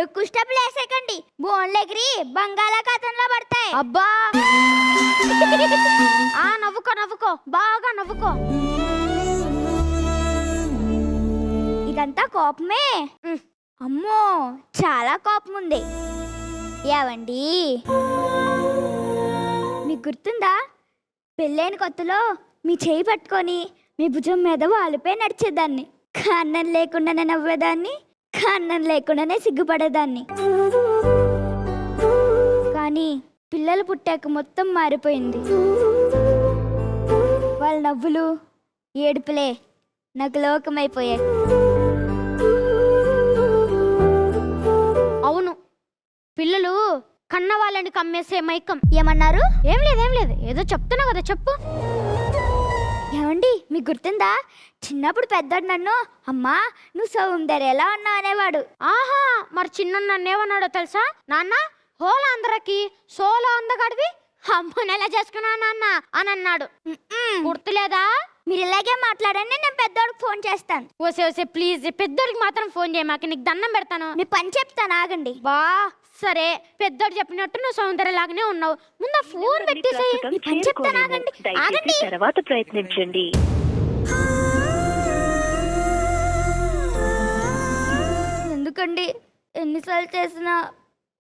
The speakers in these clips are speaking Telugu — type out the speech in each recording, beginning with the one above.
ఎక్కువ స్టెప్లు వేసేకండి, బోన్లు ఎగిరి బంగాళాఖాతంలో పడతాయి. అబ్బా నవ్వుకో నవ్వుకో, బాగా నవ్వుకో. ఇదంతా కోపమే. అమ్మో చాలా కోపం ఉంది. ఏవండి మీకు గుర్తుందా, పెళ్ళైన కొత్తలో మీ చేయి పట్టుకొని మీ భుజం మీద వాలిపోయి నడిచేదాన్ని. కన్నం లేకుండానే నవ్వేదాన్ని, కన్నం లేకుండానే సిగ్గుపడేదాన్ని. కానీ పిల్లలు పుట్టాక మొత్తం మారిపోయింది. వాళ్ళ నవ్వులు ఏడుపులే నాకు లోకమైపోయాయి. అవును, పిల్లలు కన్న వాళ్ళని కమ్మేసే మైకం. ఏమన్నారు? ఏం లేదు, ఏదో చెప్తున్నా కదా, చెప్పు. ఏమండి మీకు గుర్తుందా, చిన్నప్పుడు పెద్దోడు నన్ను అమ్మా నువ్వు సౌందర్యలా ఉన్నావు అనేవాడు. ఆహా, మరి చిన్న నన్నేమన్నాడో తెలుసా? నాన్న హోలా అందరికి సోలో అందగడివి అమ్మని ఎలా చేసుకున్నా నాన్న అని అన్నాడు. గుర్తులేదా? మీరు ఇలాగే మాట్లాడండి, నేను పెద్దోడికి ఫోన్ చేస్తాను. ఓసే ప్లీజ్, పెద్దోడికి మాత్రం ఫోన్ చేయమాక, నీకు దండం పెడతాను. నీ పని చెప్తాను, ఆగండి. బా సరే, పెద్దోడు చెప్పినట్టు నువ్వు సౌందర్యలాగానే ఉన్నావు. ముందు ఫోన్ పెట్టేసేయ్. నీ పని చెప్తాను, ఆగండి ఆగండి. తర్వాత ప్రయత్నించండి. ఎందుకండి ఎన్నిసార్లు చేసినా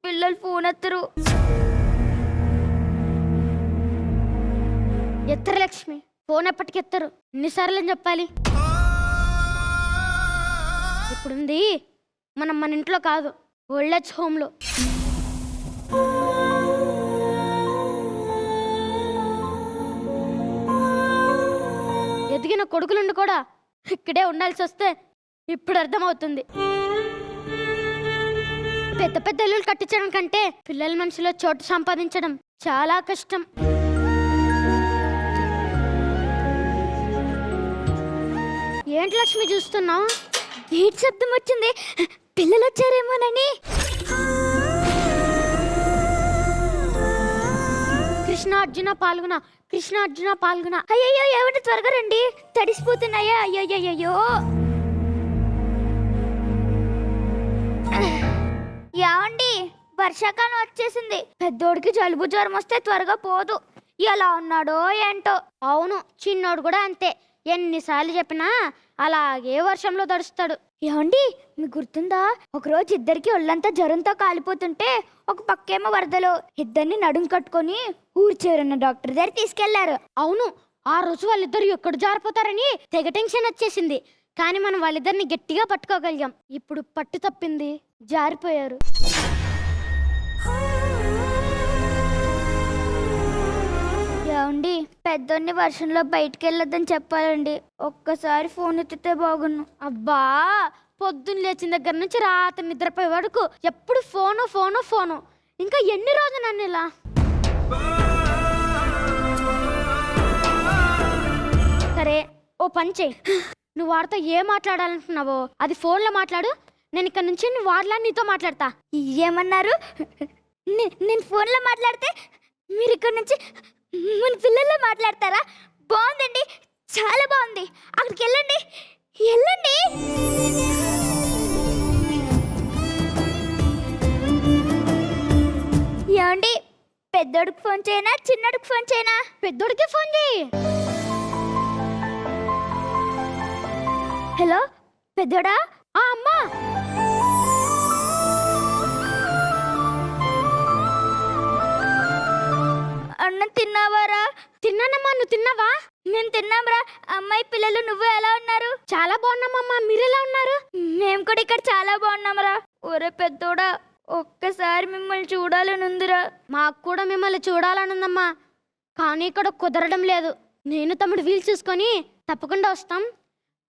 పిల్లలు ఫోన్ ఎత్తరు. ఎత్తరు లక్ష్మి, ఫోన్ ఎప్పటికి ఎత్తరు. ఎన్నిసార్లు అని చెప్పాలి? ఇప్పుడుంది మనం మన ఇంట్లో కాదు, ఓల్డ్ ఏజ్ హోమ్లో. ఎదిగిన కొడుకులుండి కూడా ఇక్కడే ఉండాల్సి వస్తే ఇప్పుడు అర్థమవుతుంది. పెద్ద పెద్ద ఇల్లులు కట్టించడం కంటే పిల్లల మనసులో చోటు సంపాదించడం చాలా కష్టం. ఏంటి లక్ష్మి చూస్తున్నావు? గేట్ శబ్దం వచ్చింది, పిల్లలు వచ్చారేమోనని. కృష్ణార్జున పాల్గొన, కృష్ణార్జున పాల్గొన. అయ్యయ్యో ఏమంటే త్వరగా రండి, తడిసిపోతున్నాయా. అయ్యయ్యో ఏమండి వర్షాకాలం వచ్చేసింది, పెద్దోడికి జలుబు జ్వరం వస్తే త్వరగా పోదు. ఎలా ఉన్నాడో ఏంటో. అవును, చిన్నోడు కూడా అంతే, ఎన్నిసార్లు చెప్పినా అలాగే వర్షంలో తడుస్తాడు. ఏమండి మీకు గుర్తుందా, ఒకరోజు ఇద్దరికి ఒళ్ళంతా జ్వరంతో కాలిపోతుంటే ఒక పక్కేమో వరదలో ఇద్దరిని నడుం కట్టుకొని ఊరు చేరున్న డాక్టర్ దగ్గర తీసుకెళ్లారు. అవును, ఆ రోజు వాళ్ళిద్దరు ఎక్కడ జారిపోతారని తెగ టెన్షన్ వచ్చేసింది. కానీ మనం వాళ్ళిద్దరిని గట్టిగా పట్టుకోగలిగాం. ఇప్పుడు పట్టు తప్పింది, జారిపోయారు. ఏమండి పెద్దోడిని వర్షంలో బయటికి వెళ్ళొద్దని చెప్పాలండి, ఒక్కసారి ఫోన్ ఎత్తితే బాగున్ను. అబ్బా, పొద్దున్న లేచిన దగ్గర నుంచి రాత్రి నిద్రపోయే వరకు ఎప్పుడు ఫోను ఫోను ఫోను. ఇంకా ఎన్ని రోజులు నన్ను ఇలా? సరే ఓ పని చెయ్యి, నువ్వు వాడితో ఏం మాట్లాడాలనుకున్నావో అది ఫోన్లో మాట్లాడు. నేను ఇక్కడ నుంచి నువ్వు వాడలా నీతో మాట్లాడతా. ఏమన్నారు? నేను ఫోన్లో మాట్లాడితే మీరు ఇక్కడ నుంచి మన పిల్లల్లో మాట్లాడతారా? బాగుందండి, చాలా బాగుంది. అక్కడికి వెళ్ళండి వెళ్ళండి. ఏమండి పెద్దోడికి ఫోన్ చేయనా చిన్నోడికి ఫోన్ చేయనా? పెద్దోడికి ఫోన్ చేయి. హలో పెద్దోడా? అమ్మా, అన్నం తిన్నావారా? తిన్నానమ్మా, నువ్వు తిన్నావా? మేము తిన్నాంరా. అమ్మాయి పిల్లలు నువ్వు ఎలా ఉన్నారు? చాలా బాగున్నామమ్మా, మీరెలా ఉన్నారు? మేము కూడా ఇక్కడ చాలా బాగున్నాంరా. ఒరే పెద్దోడా, ఒక్కసారి మిమ్మల్ని చూడాలని ఉందిరా. మాకు కూడా మిమ్మల్ని చూడాలనుందమ్మా, కానీ ఇక్కడ కుదరడం లేదు. నేను తమ్ముడు వీలు చూసుకొని తప్పకుండా వస్తాం.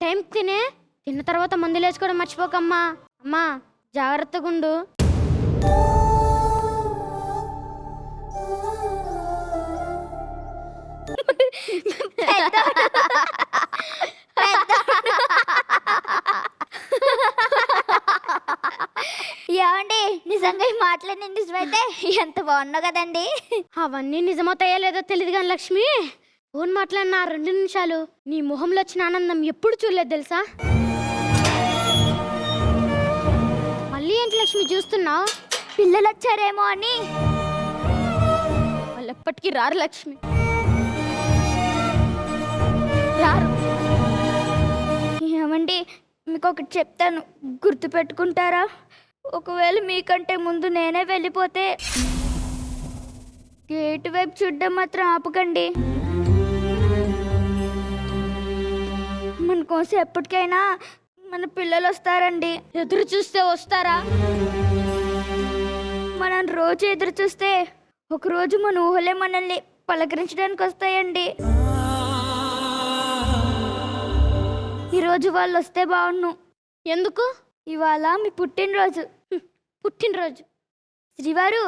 టైం తిన్న తర్వాత మందులు వేసుకోవడం మర్చిపోకమ్మా. అమ్మా జాగ్రత్తగా ఉండు. ఏమండి నిజంగా ఈ మాటలన్నీ నిజమైతే ఎంత బాగున్నావు కదండి. అవన్నీ నిజమవుతాయో లేదో తెలియదు కానీ లక్ష్మి, ఫోన్ మాట్లాడిన 2 నిమిషాలు నీ మొహంలో వచ్చిన ఆనందం ఎప్పుడు చూడలేదు తెలుసా? మళ్ళీ ఏంటి లక్ష్మి లక్ష్మి చూస్తున్నావు? పిల్లలు వచ్చారేమో అని. వాళ్ళు ఎప్పటికీ రారు లక్ష్మి, రారు. ఏమండి, మీకు ఒకటి చెప్తాను, గుర్తు పెట్టుకుంటారా? ఒకవేళ మీకంటే ముందు నేనే వెళ్ళిపోతే గేటు వైపు చూడడం మాత్రం ఆపకండి. మన కోసం ఎప్పటికైనా మన పిల్లలు వస్తారండి. ఎదురు చూస్తే వస్తారా? మనం రోజు ఎదురు చూస్తే ఒకరోజు మన ఊహలే మనల్ని పలకరించడానికి వస్తాయండి. ఈరోజు వాళ్ళు వస్తే బాగుండు. ఎందుకు? ఇవాళ మీ పుట్టినరోజు. పుట్టినరోజు? శ్రీవారు,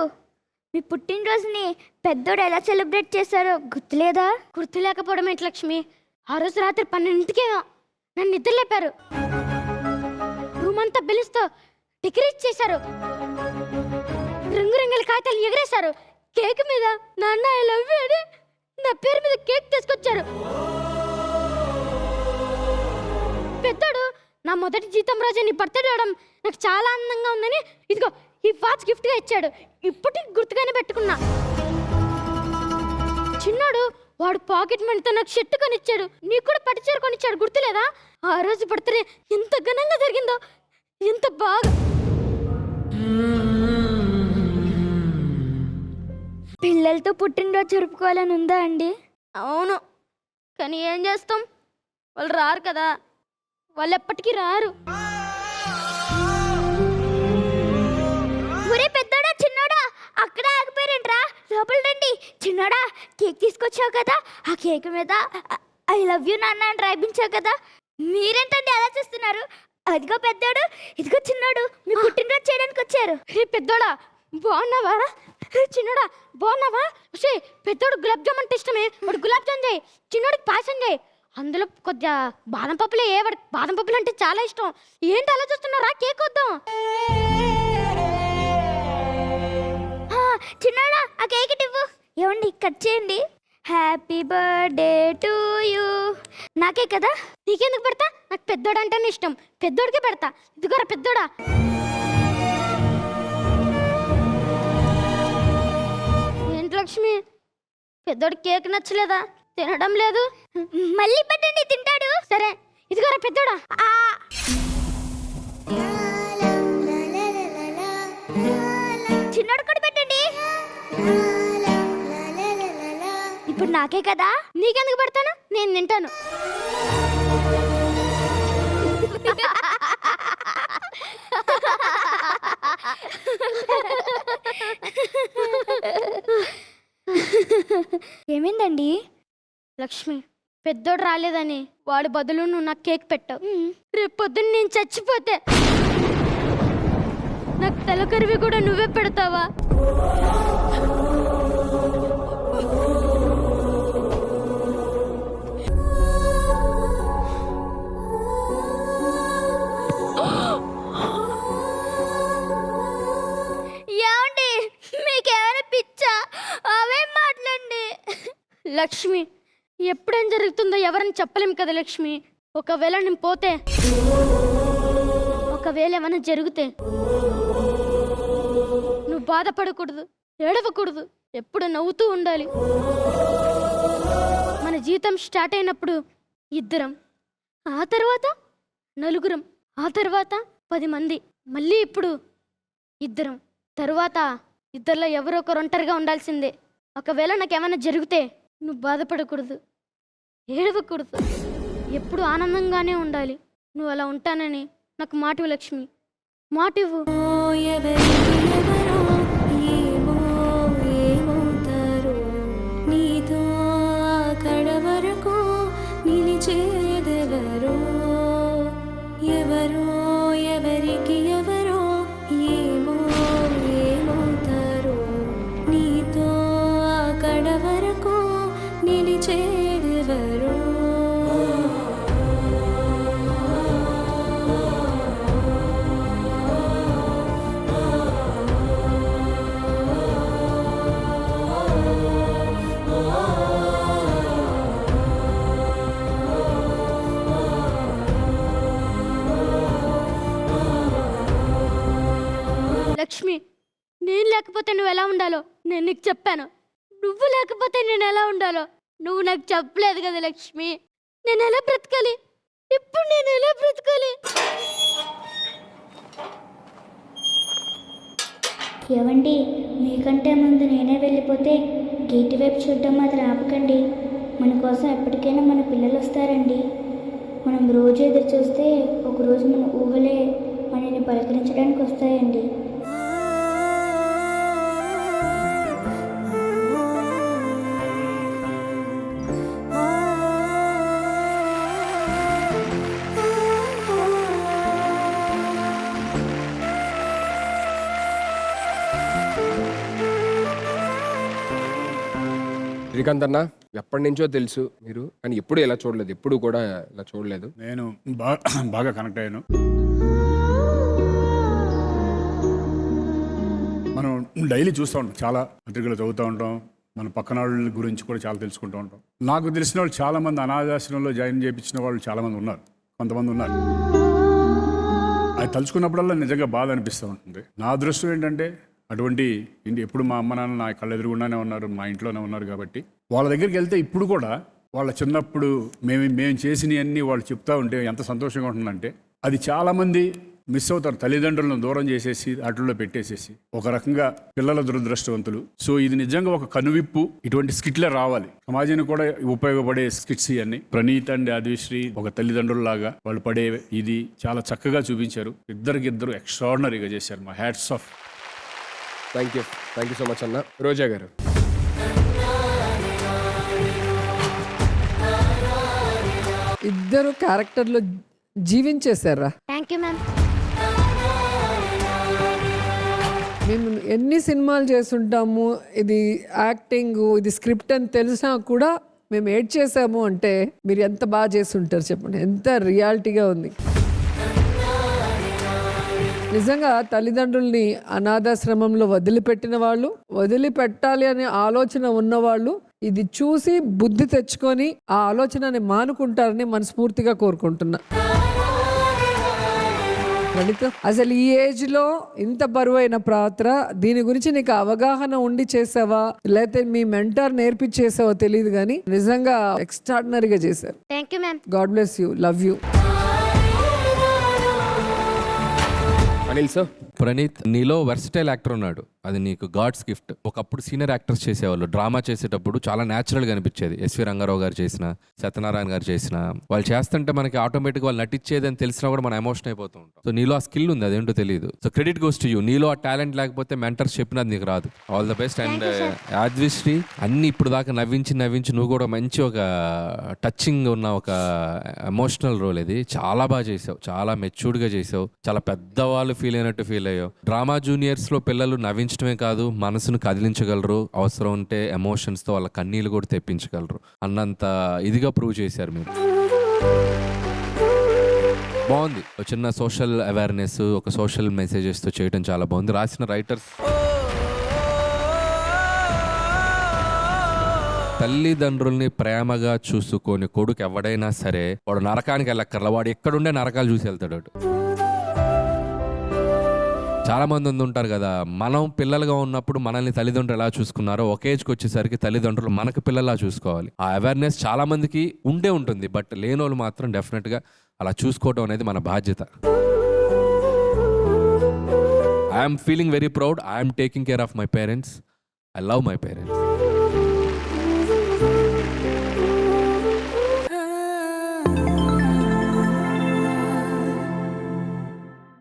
మీ పుట్టినరోజుని పెద్దోడు ఎలా సెలబ్రేట్ చేశారో గుర్తులేదా? గుర్తు లేకపోవడం ఏంటి లక్ష్మి? ఆ రోజు రాత్రి 12కే నన్ను నిద్ర లేపారు. రూమ్ అంతా బెలూన్స్తో డెకరేట్ చేశారు. రంగురంగుల కాగితాలు ఎగరేశారు. కేక్ మీద నాన్న ఐ లవ్ యూ అని నా పేరు మీద కేక్ తీసుకొచ్చారు. పెద్దోడు నా మొదటి జీతం రోజు నీ బర్త్డే అవడం నాకు చాలా ఆనందంగా ఉందని ఇదిగో ఈ వాచ్ గిఫ్ట్గా ఇచ్చాడు. ఇప్పటికి గుర్తుగానే పెట్టుకున్నా. చిన్నోడు వాడు పాకెట్ మనీతో నాకు షర్ట్ కొనిచ్చాడు. నీకు కూడా పట్టుచీర కొనిచ్చాడు, గుర్తులేదా? ఆ రోజు బర్త్డే ఎంత ఘనంగా జరిగిందో, ఎంత బాగా. పిల్లలతో పుట్టినరోజు జరుపుకోవాలని ఉందా అండి? అవును, కానీ ఏం చేస్తాం, వాళ్ళు రారు కదా. వాళ్ళు ఎప్పటికీ రారు. ఒరే పెద్దోడా, చిన్నోడా, అక్కడే ఆగిపోయారంట్రా, లోపల రండి. చిన్నోడా, కేక్ తీసుకొచ్చావు కదా, ఆ కేక్ మీద ఐ లవ్ యూ నాన్న అని రాయించావు కదా, మీరేంటండి అలా చూస్తున్నారు? అదిగో పెద్దోడు, ఇదిగో చిన్నోడు మీ పుట్టినరోజు చేయడానికి వచ్చారు. రే పెద్దోడా, బాగున్నావా? చిన్నోడా, బాగున్నావా? పెద్దోడు గులాబ్ జామ్ అంటే ఇష్టమే, వాడు గులాబ్ జామ్ చేయి. చిన్నోడికి పాయసం చేయి, అందులో కొద్దిగా బాదం పప్పులే. వాడికి బాదం పప్పులు అంటే చాలా ఇష్టం. ఏంటి అలా చూస్తున్నారా? కేక్ వద్దాం. చిన్నోడా, ఆ కేక్ ఇవ్వు. ఏమండి, కట్ చేయండి. Happy birthday to you. నాకే కదా? నీకెందుకు పెడతా? నాకు పెద్దోడు అంటేనే ఇష్టం, పెద్దోడికే పెడతా. ఇదిగోరా పెద్దోడా. ఏంటి లక్ష్మి, పెద్దోడికి కేక్ నచ్చలేదా? తినడం లేదు? మళ్ళీ పెట్టండి, తింటాడు. సరే, ఇదిగోరా పెద్దోడా. చిన్నోడు కూడా పెట్టండి. ఇప్పుడు నాకే కదా? నీకెందుకు పెడతాను? నేను తింటాను. ఏమైందండి? లక్ష్మి, పెద్దోడు రాలేదని వాడి బదులు నువ్వు నాకు కేక్ పెట్టావు. రేపు పొద్దున్న నేను చచ్చిపోతే నాకు తలకరివి కూడా నువ్వే పెడతావా? ఏమండి, మీకేమైనా పిచ్చా? అవేం మాట్లాడండి. లక్ష్మి, ఎప్పుడేం జరుగుతుందో ఎవరని చెప్పలేం కదా లక్ష్మి. ఒకవేళ నేను పోతే, ఒకవేళ ఏమైనా జరిగితే నువ్వు బాధపడకూడదు, ఏడవకూడదు, ఎప్పుడు నవ్వుతూ ఉండాలి. మన జీతం స్టార్ట్ అయినప్పుడు ఇద్దరం, ఆ తర్వాత నలుగురం, ఆ తర్వాత 10 మంది, మళ్ళీ ఇప్పుడు ఇద్దరం, తరువాత ఇద్దరిలో ఎవరో ఒకరు ఒంటరిగా ఉండాల్సిందే. ఒకవేళ నాకేమైనా జరిగితే నువ్వు బాధపడకూడదు, ఏడవకూడదు, ఎప్పుడు ఆనందంగానే ఉండాలి. నువ్వు అలా ఉంటానని నాకు మాటివు లక్ష్మి, మాటివ్వు. నీతో అక్కడ వరకు నిలిచేదెవరో, ఎవరో ఎవరికి ఎవరో ఏమో ఏమవుతారో. నీతో అక్కడ వరకు నిలిచేదెవరో. లక్ష్మి, నేను లేకపోతే నువ్వు ఎలా ఉండాలో నేను నీకు చెప్పాను. నువ్వు లేకపోతే నేను ఎలా ఉండాలో నువ్వు నాకు చెప్పలేదు కదా లక్ష్మి. నేను ఎలా బ్రతకాలి ఇప్పుడు? నేను ఎలా బ్రతకాలి? ఏవండి, మీకంటే ముందు నేనే వెళ్ళిపోతే గేటు వైపు చూడడం మాత్రం ఆపకండి. మన కోసం ఎప్పటికైనా మన పిల్లలు వస్తారండి. మనం రోజు ఎదురు చూస్తే ఒకరోజు మన ఊహలే మనల్ని పలకరించడానికి వస్తాయండి. శ్రీకాంత్ అన్న, ఎప్పటి నుంచో తెలుసు మీరు, కానీ ఎప్పుడు ఇలా చూడలేదు, ఎప్పుడు కూడా ఇలా చూడలేదు. నేను బాగా కనెక్ట్ అయ్యాను. మనం డైలీ చూస్తూ ఉంటాం, చాలా పత్రికలు చదువుతూ ఉంటాం, మన పక్కన వాళ్ళ గురించి కూడా చాలా తెలుసుకుంటూ ఉంటాం. నాకు తెలిసిన వాళ్ళు చాలామంది అనాథాశ్రమంలో జాయిన్ చేయించిన వాళ్ళు చాలామంది ఉన్నారు, కొంతమంది ఉన్నారు. అది తలుచుకున్నప్పుడల్లా నిజంగా బాధ అనిపిస్తూ ఉంటుంది. నా అదృష్టం ఏంటంటే అటువంటి ఇంటి ఎప్పుడు మా అమ్మ నాన్న నా కళ్ళ ఎదురుగుండానే ఉన్నారు, మా ఇంట్లోనే ఉన్నారు. కాబట్టి వాళ్ళ దగ్గరికి వెళ్తే ఇప్పుడు కూడా వాళ్ళ చిన్నప్పుడు మేము చేసినవన్నీ వాళ్ళు చెప్తా ఉంటే ఎంత సంతోషంగా ఉంటుందంటే, అది చాలామంది మిస్ అవుతారు. తల్లిదండ్రులను దూరం చేసేసి వాటిల్లో పెట్టేసేసి ఒక రకంగా పిల్లల దురదృష్టవంతులు. సో ఇది నిజంగా ఒక కనువిప్పు. ఇటువంటి స్కిట్లే రావాలి, సమాజానికి కూడా ఉపయోగపడే స్కిట్స్ ఇవన్నీ. ప్రణీత్ అండ్ ఆదిశ్రీ ఒక తల్లిదండ్రుల్లాగా వాళ్ళు పడే ఇది చాలా చక్కగా చూపించారు. ఇద్దరు ఎక్స్ట్రాడినరీగా చేశారు. మా hats off. Thank you so much అన్న. రోజా గారు, ఇద్దరు క్యారెక్టర్లో జీవించేశారా. Thank you ma'am. మేము ఎన్ని సినిమాలు చేస్తుంటాము, ఇది యాక్టింగ్, ఇది స్క్రిప్ట్ అని తెలిసినా కూడా మేము ఏడ్ చేసాము అంటే మీరు ఎంత బాగా చేస్తుంటారు చెప్పండి. ఎంత రియాలిటీగా ఉంది. నిజంగా తల్లిదండ్రుల్ని అనాథాశ్రమంలో వదిలిపెట్టిన వాళ్ళు, వదిలిపెట్టాలి అనే ఆలోచన ఉన్నవాళ్ళు ఇది చూసి బుద్ధి తెచ్చుకొని ఆ ఆలోచనని మానుకుంటారని మనస్ఫూర్తిగా కోరుకుంటున్నా. అసలు ఈ ఏజ్ లో ఇంత బరువైన పాత్ర, దీని గురించి నీకు అవగాహన ఉండి చేసావా లేకపోతే మీ మెంటర్ నేర్పించేసావో తెలియదు, కానీ నిజంగా ఎక్స్ట్రాడినరీగా చేశారు. Thank you ma'am. God bless you, love you. Anil sir. Praneeth, నీలో వెర్సటైల్ యాక్టర్ ఉన్నాడు, అది నీకు గాడ్స్ గిఫ్ట్. ఒకప్పుడు సీనియర్ యాక్టర్స్ చేసేవాళ్ళు, డ్రామా చేసేటప్పుడు చాలా న్యాచురల్గా అనిపించేది. ఎస్వి రంగారావు గారు చేసిన, సత్యనారాయణ గారు చేసిన, వాళ్ళు చేస్తుంటే మనకి ఆటోమేటిక్గా వాళ్ళు నటించేది అని తెలిసినా కూడా మనం ఎమోషన్ అయిపోతూ ఉంటాం. సో నీలో ఆ స్కిల్ ఉంది, అదేంటో తెలియదు. So credit goes to you. నీలో ఆ టాలెంట్ లేకపోతే మెంటర్స్ చెప్పినది నీకు రాదు. All the best. అండ్ యాద్విశ్రీ, అన్ని ఇప్పుడు దాకా నవ్వించి నువ్వు కూడా మంచి ఒక టచింగ్ ఉన్న ఒక ఎమోషనల్ రోల్ ఇది. చాలా బాగా చేసావు, చాలా మెచ్యూర్డ్గా చేసావు, చాలా పెద్దవాళ్ళు ఫీల్ అయినట్టు ఫీల్ అయ్యావు. డ్రామా జూనియర్స్లో పిల్లలు నవ్వించడమే కాదు, మనసును కదిలించగలరు, అవసరం ఉంటే ఎమోషన్స్తో వాళ్ళ కన్నీళ్ళు కూడా తెప్పించగలరు అన్నంత ఇదిగా ప్రూవ్ చేశారు మీరు. బాగుంది. ఒక చిన్న సోషల్ అవేర్నెస్, ఒక సోషల్ మెసేజెస్తో చేయడం చాలా బాగుంది. రాసిన రైటర్స్, తల్లిదండ్రుల్ని ప్రేమగా చూసుకొని కొడుకు ఎవడైనా సరే వాడు నరకానికి వెళ్ళక్కర్లా, వాడు ఎక్కడుండే నరకాలు చూసి వెళ్తాడు. చాలా మంది ఉంటారు కదా, మనం పిల్లలుగా ఉన్నప్పుడు మనల్ని తల్లిదండ్రులు ఎలా చూసుకున్నారో ఒక ఏజ్కి వచ్చేసరికి తల్లిదండ్రులు మనకు పిల్లలా చూసుకోవాలి. ఆ అవేర్నెస్ చాలా మందికి ఉండే ఉంటుంది, బట్ లేని వాళ్ళు మాత్రం డెఫినెట్గా అలా చూసుకోవడం అనేది మన బాధ్యత. I'm feeling very proud. I'm taking care of my parents. I love my parents.